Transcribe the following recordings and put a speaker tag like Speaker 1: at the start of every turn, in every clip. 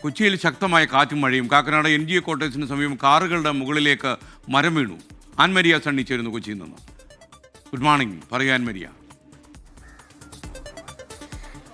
Speaker 1: കൊച്ചിയിൽ ശക്തമായ കാറ്റും മഴയും. കാക്കനാട് NGO ക്വാർട്ടേഴ്സിന് സമീപം കാറുകളുടെ മുകളിലേക്ക് മരം വീണു. ആൻമരിയ സണ്ണി ചേരുന്നു കൊച്ചിയിൽ നിന്ന്. Good morning. പറയൂ Annmaria.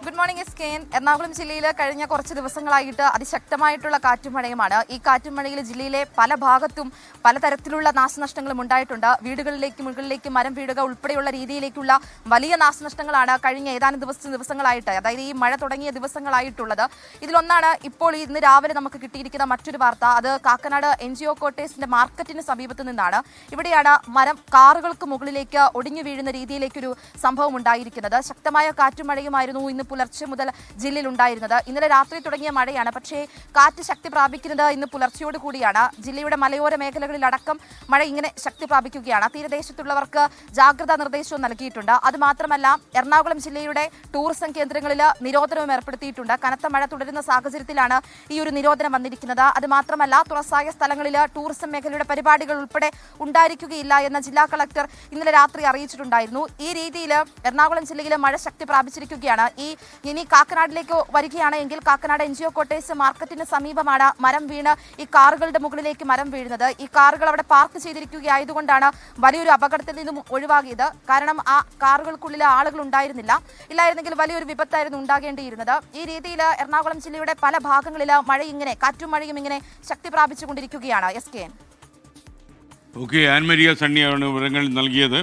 Speaker 2: Good morning SKN. Ernakulam ജില്ലയിൽ കഴിഞ്ഞ കുറച്ച് ദിവസങ്ങളായിട്ട് അതിശക്തമായിട്ടുള്ള കാറ്റും മഴയുമാണ്. ഈ കാറ്റും മഴയിൽ ജില്ലയിലെ പല ഭാഗത്തും പലതരത്തിലുള്ള നാശനഷ്ടങ്ങളും ഉണ്ടായിട്ടുണ്ട്. വീടുകളിലേക്ക് മുകളിലേക്ക് മരം വീഴുക ഉൾപ്പെടെയുള്ള രീതിയിലേക്കുള്ള വലിയ നാശനഷ്ടങ്ങളാണ് കഴിഞ്ഞ ഏതാനും ദിവസങ്ങളായിട്ട്, അതായത് ഈ മഴ തുടങ്ങിയ ദിവസങ്ങളായിട്ടുള്ളത്. ഇതിലൊന്നാണ് ഇപ്പോൾ ഇന്ന് രാവിലെ നമുക്ക് കിട്ടിയിരിക്കുന്ന മറ്റൊരു വാർത്ത. അത് കാക്കനാട് NGO ക്വാർട്ടേഴ്സിന്റെ മാർക്കറ്റിന് സമീപത്ത് നിന്നാണ്. ഇവിടെയാണ് മരം കാറുകൾക്ക് മുകളിലേക്ക് ഒടിഞ്ഞു വീഴുന്ന രീതിയിലേക്കൊരു സംഭവം ഉണ്ടായിരിക്കുന്നത്. ശക്തമായ കാറ്റും മഴയുമായിരുന്നു ഇന്ന് പുലർച്ചെ മുതൽ ജില്ലയിൽ ഉണ്ടായിരുന്നത്. ഇന്നലെ രാത്രി തുടങ്ങിയ മഴയാണ്, പക്ഷേ കാറ്റ് ശക്തി പ്രാപിക്കുന്നത് ഇന്ന് പുലർച്ചയോട് കൂടിയാണ്. ജില്ലയുടെ മലയോര മേഖലകളിലടക്കം മഴ ഇങ്ങനെ ശക്തി പ്രാപിക്കുകയാണ്. തീരദേശത്തുള്ളവർക്ക് ജാഗ്രതാ നിർദ്ദേശവും നൽകിയിട്ടുണ്ട്. അതുമാത്രമല്ല, എറണാകുളം ജില്ലയുടെ ടൂറിസം കേന്ദ്രങ്ങളിൽ നിരോധനവും ഏർപ്പെടുത്തിയിട്ടുണ്ട്. കനത്ത മഴ തുടരുന്ന സാഹചര്യത്തിലാണ് ഈ ഒരു നിരോധനം വന്നിരിക്കുന്നത്. അതുമാത്രമല്ല, തുറസായ സ്ഥലങ്ങളിൽ ടൂറിസം മേഖലയുടെ പരിപാടികൾ ഉൾപ്പെടെ ഉണ്ടായിരിക്കുകയില്ല എന്ന് ജില്ലാ കളക്ടർ ഇന്നലെ രാത്രി അറിയിച്ചിട്ടുണ്ടായിരുന്നു. ഈ രീതിയിൽ എറണാകുളം ജില്ലയിൽ മഴ ശക്തി പ്രാപിച്ചിരിക്കുകയാണ്. ഇനി കാക്കനാടിലേക്ക് വരികയാണെങ്കിൽ കാക്കനാട് NGO ക്വാർട്ടേഴ്സ് മാർക്കറ്റിന് സമീപമാണ് മരം വീണ് ഈ കാറുകളുടെ മുകളിലേക്ക് മരം വീഴുന്നത്. ഈ കാറുകൾ അവിടെ പാർക്ക് ചെയ്തിരിക്കുകയായതുകൊണ്ടാണ് വലിയൊരു അപകടത്തിൽ നിന്നും ഒഴിവാകിയത്. കാരണം ആ കാറുകൾക്കുള്ളിൽ ആളുകൾ ഉണ്ടായിരുന്നില്ല. ഇല്ലായിരുന്നെങ്കിൽ വലിയൊരു വിപത്തായിരുന്നു ഉണ്ടാകേണ്ടിയിരുന്നത്. ഈ രീതിയിൽ എറണാകുളം ജില്ലയുടെ പല ഭാഗങ്ങളിൽ മഴ ഇങ്ങനെ കാറ്റും മഴയും ഇങ്ങനെ ശക്തി പ്രാപിച്ചുകൊണ്ടിരിക്കുകയാണ്. SKN.
Speaker 1: ഓക്കെ, ആൻമരിയ സണ്ണിയാണ് വിവരങ്ങൾ നൽകിയത്.